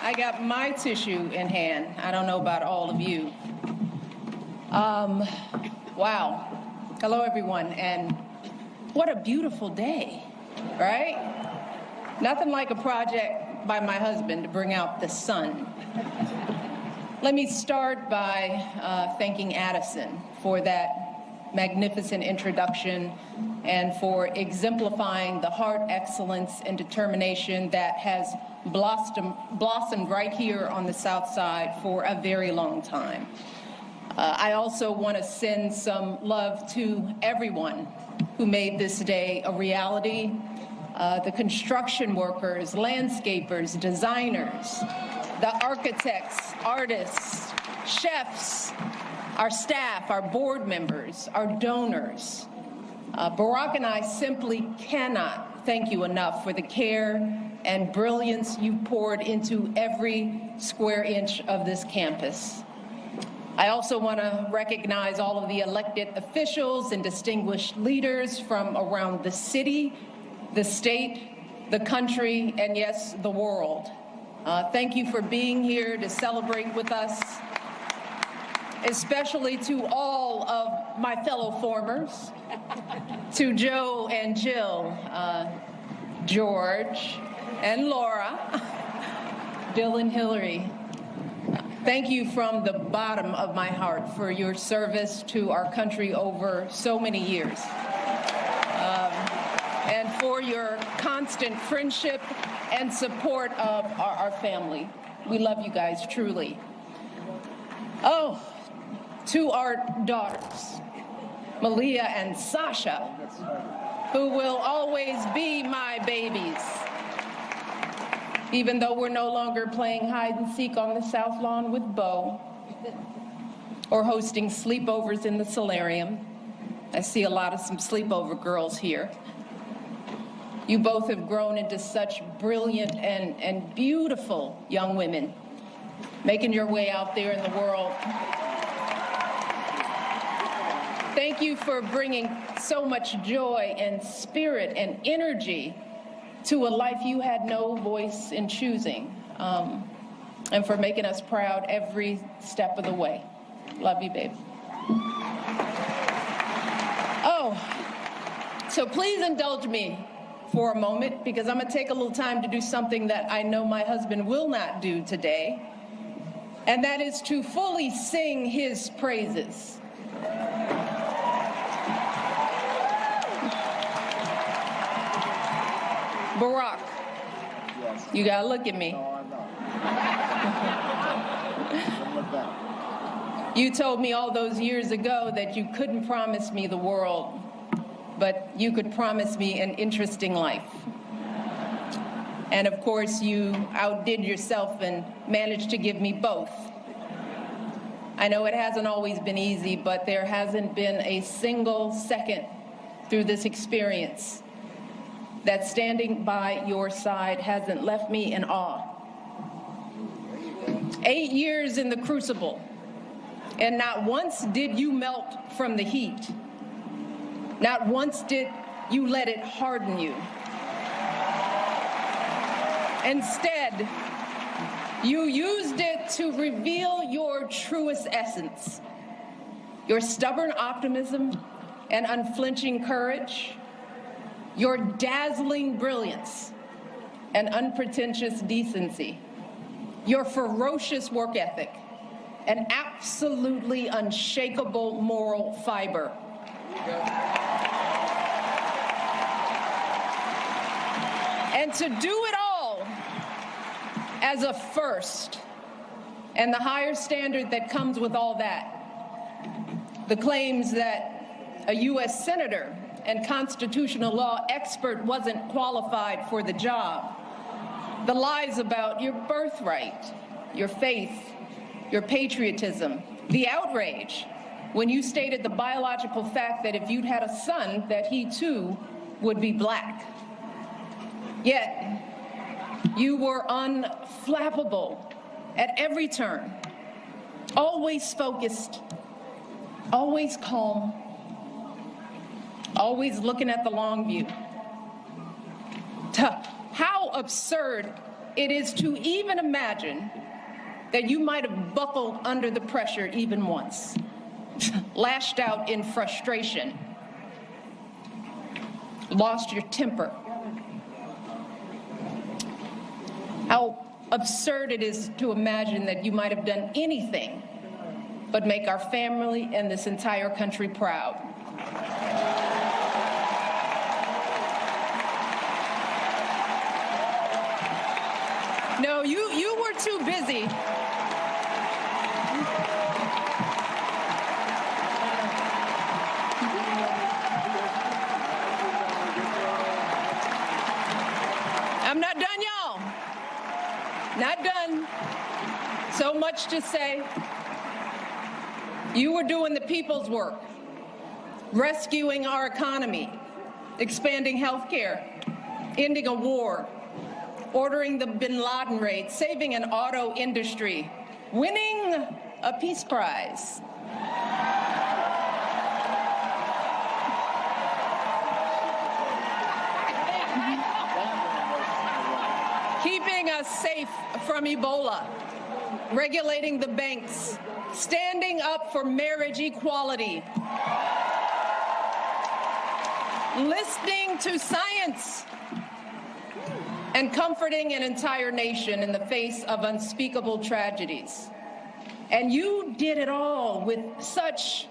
I got my tissue in hand. I don't know about all of you. Wow. Hello, everyone, and what a beautiful day, right? Nothing like a project by my husband to bring out the sun. Let me start by thanking Addison for that magnificent introduction and for exemplifying the heart, excellence, and determination that has blossomed right here on the South Side for a very long time. I also want to send some love to everyone who made this day a reality. The construction workers, landscapers, designers, the architects, artists, chefs, our staff, our board members, our donors. Barack and I simply cannot thank you enough for the care and brilliance you poured into every square inch of this campus. I also want to recognize all of the elected officials and distinguished leaders from around the city, the state, the country, and yes, the world. Thank you for being here to celebrate with us, especially to all of my fellow formers, to Joe and Jill, George and Laura, Bill and Hillary. Thank you from the bottom of my heart for your service to our country over so many years. And for your constant friendship and support of our family. We love you guys, truly. Oh, to our daughters, Malia and Sasha, who will always be my babies, even though we're no longer playing hide and seek on the South Lawn with Bo or hosting sleepovers in the solarium. I see a lot of some sleepover girls here. You both have grown into such brilliant and beautiful young women, making your way out there in the world. Thank you for bringing so much joy and spirit and energy to a life you had no voice in choosing, and for making us proud every step of the way. Love you, babe. Oh, so please indulge me for a moment, because I'm going to take a little time to do something that I know my husband will not do today, and that is to fully sing his praises. Barack, yes. You got to look at me. No, I'm not. You told me all those years ago that you couldn't promise me the world, but you could promise me an interesting life. And of course, you outdid yourself and managed to give me both. I know it hasn't always been easy, but there hasn't been a single second through this experience that standing by your side hasn't left me in awe. 8 years in the crucible, and not once did you melt from the heat. Not once did you let it harden you. Instead, you used it to reveal your truest essence, your stubborn optimism and unflinching courage, your dazzling brilliance and unpretentious decency, your ferocious work ethic, and absolutely unshakable moral fiber. And to do it all as a first, and the higher standard that comes with all that, the claims that a U.S. senator and constitutional law expert wasn't qualified for the job, the lies about your birthright, your faith, your patriotism, the outrage when you stated the biological fact that if you'd had a son, that he too would be black. Yet, you were unflappable at every turn, always focused, always calm, always looking at the long view. How absurd it is to even imagine that you might have buckled under the pressure even once, lashed out in frustration, lost your temper. How absurd it is to imagine that you might have done anything but make our family and this entire country proud. No, you were too busy. I'm not done, y'all. Not done. So much to say. You were doing the people's work, rescuing our economy, expanding health care, ending a war, ordering the bin Laden raid, saving an auto industry, winning a peace prize. Keeping us safe from Ebola, regulating the banks, standing up for marriage equality, listening to science, and comforting an entire nation in the face of unspeakable tragedies. And you did it all with such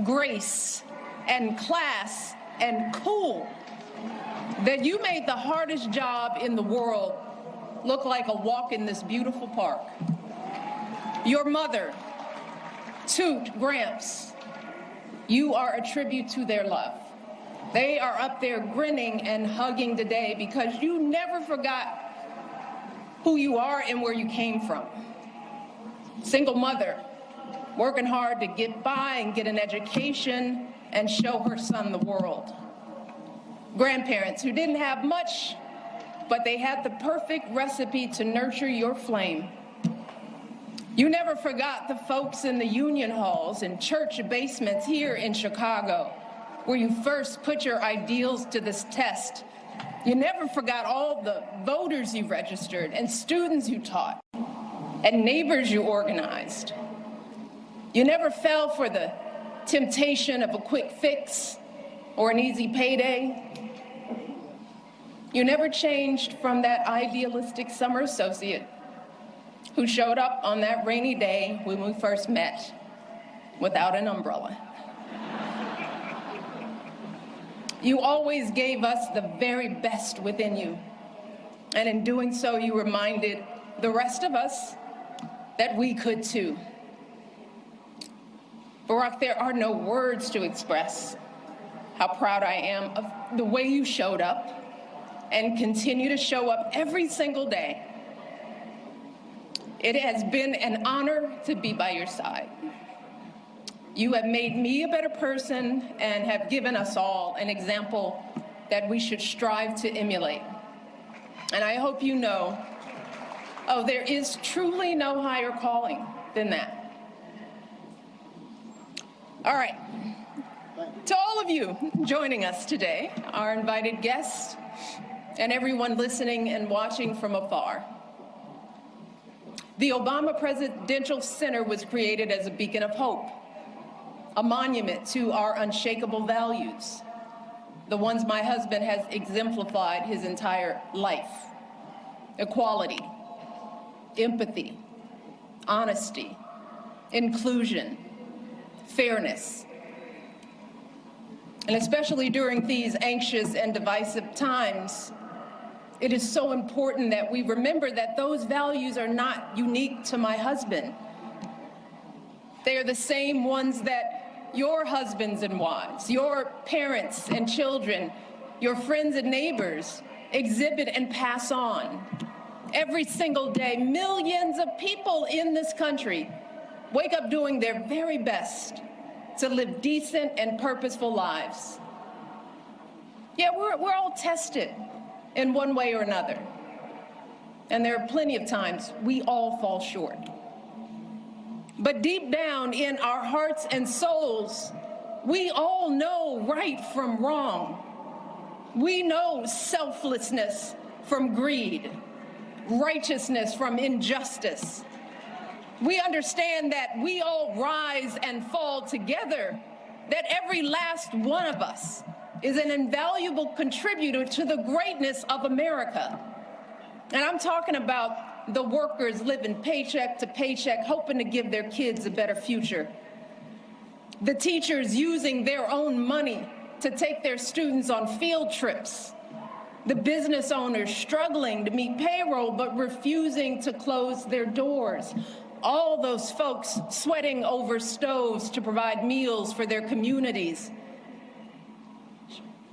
grace and class and cool that you made the hardest job in the world look like a walk in this beautiful park. Your mother, Toot, Gramps, you are a tribute to their love. They are up there grinning and hugging today because you never forgot who you are and where you came from. Single mother, working hard to get by and get an education and show her son the world. Grandparents who didn't have much, but they had the perfect recipe to nurture your flame. You never forgot the folks in the union halls and church basements here in Chicago, where you first put your ideals to this test. You never forgot all the voters you registered and students you taught and neighbors you organized. You never fell for the temptation of a quick fix or an easy payday. You never changed from that idealistic summer associate who showed up on that rainy day when we first met without an umbrella. You always gave us the very best within you. And in doing so, you reminded the rest of us that we could too. Barack, there are no words to express how proud I am of the way you showed up and continue to show up every single day. It has been an honor to be by your side. You have made me a better person and have given us all an example that we should strive to emulate. And I hope you know, there is truly no higher calling than that. All right. To all of you joining us today, our invited guests, and everyone listening and watching from afar, the Obama Presidential Center was created as a beacon of hope, a monument to our unshakable values, the ones my husband has exemplified his entire life: equality, empathy, honesty, inclusion, fairness. And especially during these anxious and divisive times, it is so important that we remember that those values are not unique to my husband. They are the same ones that your husbands and wives, your parents and children, your friends and neighbors exhibit and pass on. Every single day, millions of people in this country wake up doing their very best to live decent and purposeful lives. Yeah, we're all tested in one way or another. And there are plenty of times we all fall short. But deep down in our hearts and souls, we all know right from wrong. We know selflessness from greed. righteousness from injustice. We understand that we all rise and fall together, that every last one of us is an invaluable contributor to the greatness of America. And I'm talking about the workers living paycheck to paycheck, hoping to give their kids a better future. The teachers using their own money to take their students on field trips. The business owners struggling to meet payroll but refusing to close their doors. All those folks sweating over stoves to provide meals for their communities.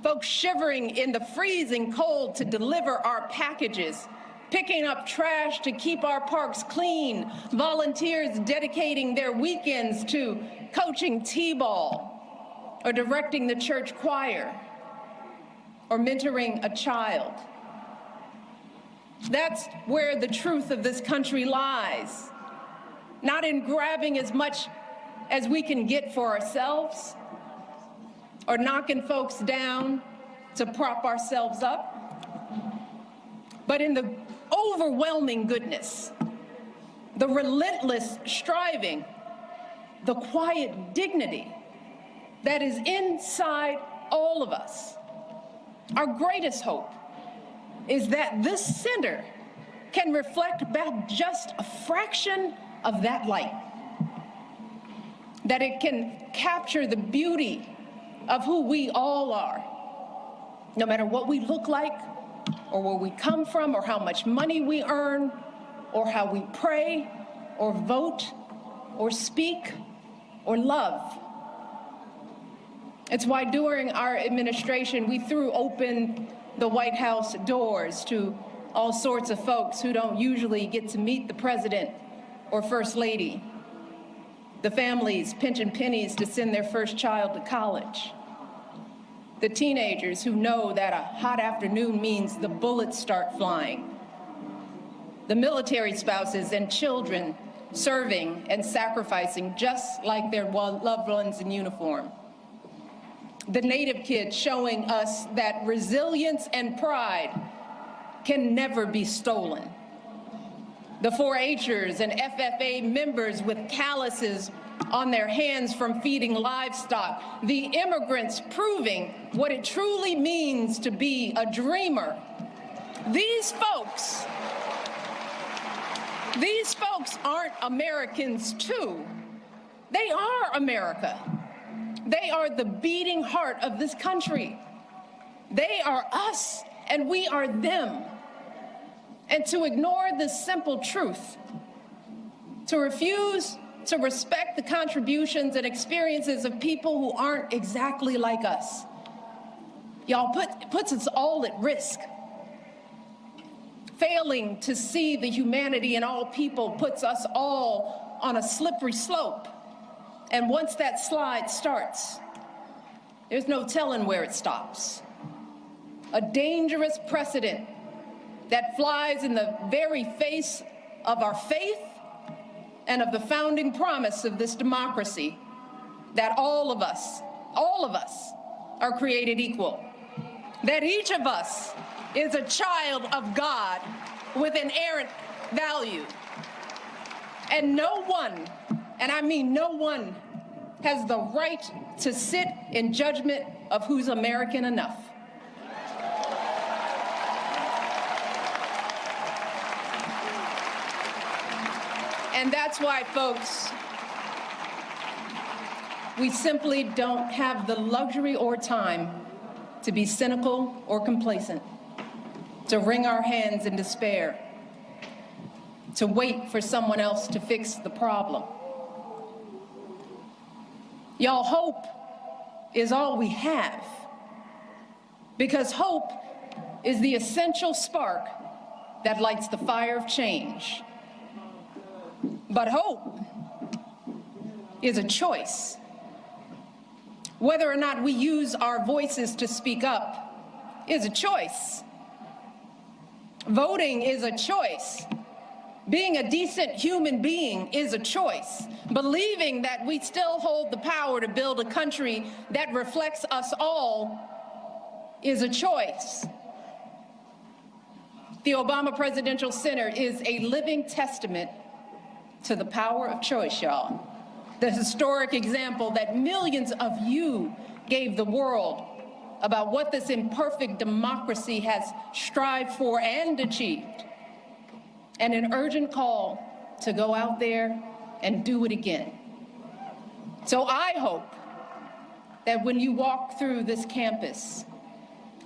Folks shivering in the freezing cold to deliver our packages, picking up trash to keep our parks clean, volunteers dedicating their weekends to coaching t-ball or directing the church choir or mentoring a child. That's where the truth of this country lies. Not in grabbing as much as we can get for ourselves or knocking folks down to prop ourselves up, but in the overwhelming goodness, the relentless striving, the quiet dignity that is inside all of us. Our greatest hope is that this center can reflect back just a fraction of that light, that it can capture the beauty of who we all are, no matter what we look like or where we come from or how much money we earn or how we pray or vote or speak or love. It's why during our administration we threw open the White House doors to all sorts of folks who don't usually get to meet the president or First Lady, the families pinching pennies to send their first child to college, the teenagers who know that a hot afternoon means the bullets start flying, the military spouses and children serving and sacrificing just like their loved ones in uniform, the Native kids showing us that resilience and pride can never be stolen, the 4-H'ers and FFA members with calluses on their hands from feeding livestock, the immigrants proving what it truly means to be a dreamer. These folks aren't Americans too. They are America. They are the beating heart of this country. They are us and we are them. And to ignore this simple truth, to refuse to respect the contributions and experiences of people who aren't exactly like us, y'all, puts us all at risk. Failing to see the humanity in all people puts us all on a slippery slope. And once that slide starts, there's no telling where it stops. A dangerous precedent that flies in the very face of our faith and of the founding promise of this democracy, that all of us are created equal, that each of us is a child of God with inerrant value. And no one, and I mean no one, has the right to sit in judgment of who's American enough. And that's why, folks, we simply don't have the luxury or time to be cynical or complacent, to wring our hands in despair, to wait for someone else to fix the problem. Y'all, hope is all we have, because hope is the essential spark that lights the fire of change. But hope is a choice. Whether or not we use our voices to speak up is a choice. Voting is a choice. Being a decent human being is a choice. Believing that we still hold the power to build a country that reflects us all is a choice. The Obama Presidential Center is a living testament to the power of choice, y'all. The historic example that millions of you gave the world about what this imperfect democracy has strived for and achieved, and an urgent call to go out there and do it again. So I hope that when you walk through this campus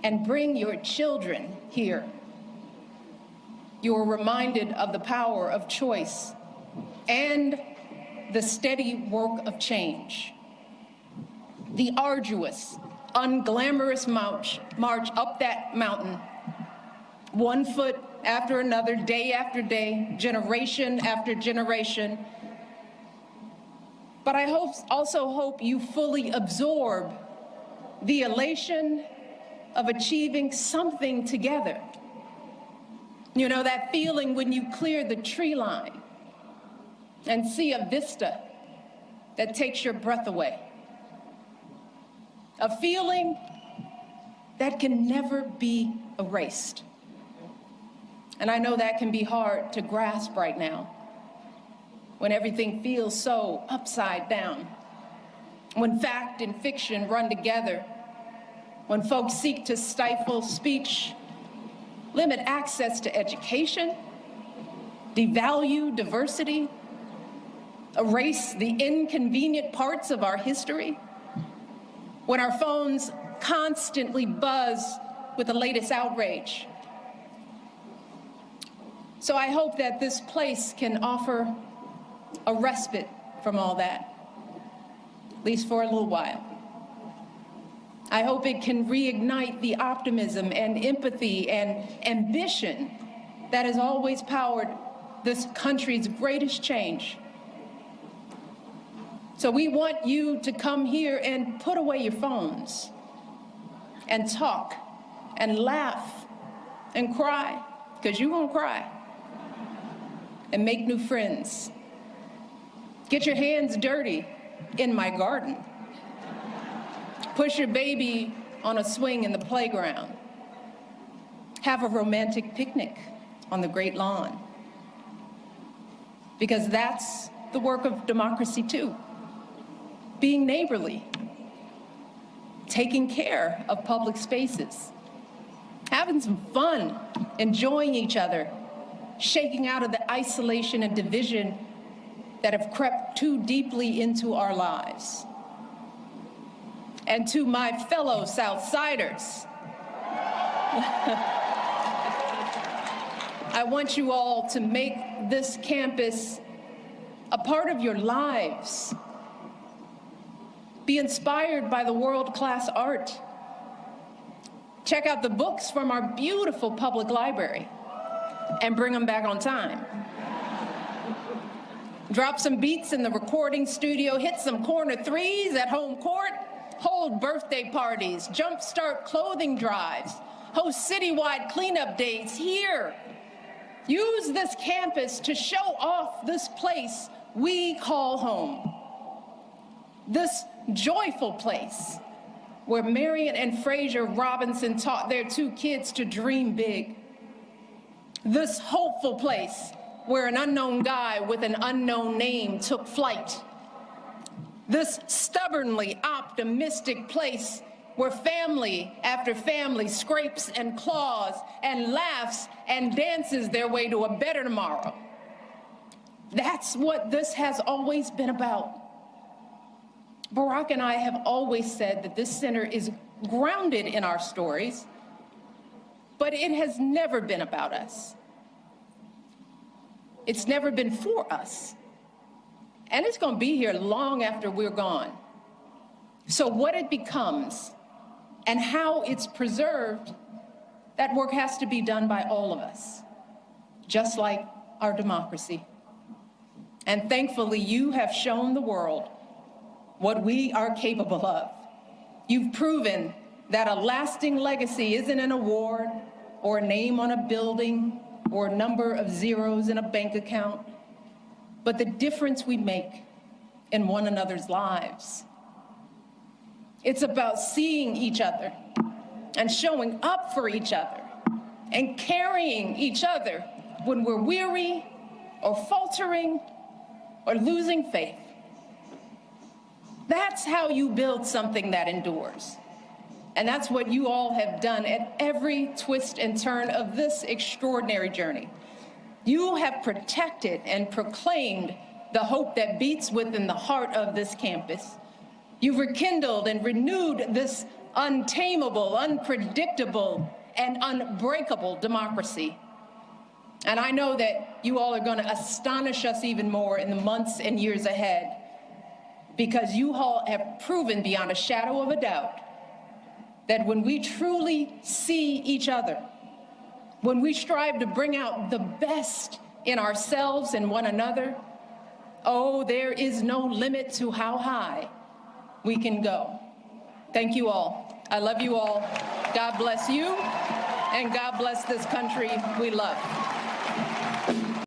and bring your children here, you are reminded of the power of choice and the steady work of change. The arduous, unglamorous march up that mountain, one foot after another, day after day, generation after generation. But I also hope you fully absorb the elation of achieving something together. You know, that feeling when you clear the tree line and see a vista that takes your breath away. A feeling that can never be erased. And I know that can be hard to grasp right now, when everything feels so upside down, when fact and fiction run together, when folks seek to stifle speech, limit access to education, devalue diversity, erase the inconvenient parts of our history, when our phones constantly buzz with the latest outrage. So I hope that this place can offer a respite from all that, at least for a little while. I hope it can reignite the optimism and empathy and ambition that has always powered this country's greatest change. So we want you to come here and put away your phones and talk and laugh and cry, because you're gonna cry, and make new friends. Get your hands dirty in my garden. Push your baby on a swing in the playground. Have a romantic picnic on the great lawn. Because that's the work of democracy too. Being neighborly, taking care of public spaces, having some fun, enjoying each other, shaking out of the isolation and division that have crept too deeply into our lives. And to my fellow Southsiders, I want you all to make this campus a part of your lives. Be inspired by the world-class art. Check out the books from our beautiful public library and bring them back on time. Drop some beats in the recording studio, hit some corner threes at home court, hold birthday parties, jumpstart clothing drives, host citywide cleanup days here. Use this campus to show off this place we call home. This joyful place where Marion and Fraser Robinson taught their two kids to dream big. This hopeful place where an unknown guy with an unknown name took flight. This stubbornly optimistic place where family after family scrapes and claws and laughs and dances their way to a better tomorrow. That's what this has always been about. Barack and I have always said that this center is grounded in our stories, but it has never been about us. It's never been for us. And it's going to be here long after we're gone. So what it becomes and how it's preserved, that work has to be done by all of us, just like our democracy. And thankfully, you have shown the world what we are capable of. You've proven that a lasting legacy isn't an award or a name on a building or a number of zeros in a bank account, but the difference we make in one another's lives. It's about seeing each other and showing up for each other and carrying each other when we're weary or faltering or losing faith. That's how you build something that endures. And that's what you all have done at every twist and turn of this extraordinary journey. You have protected and proclaimed the hope that beats within the heart of this campus. You've rekindled and renewed this untamable, unpredictable, and unbreakable democracy. And I know that you all are going to astonish us even more in the months and years ahead, because you all have proven beyond a shadow of a doubt that when we truly see each other, when we strive to bring out the best in ourselves and one another, oh, there is no limit to how high we can go. Thank you all. I love you all. God bless you, and God bless this country we love.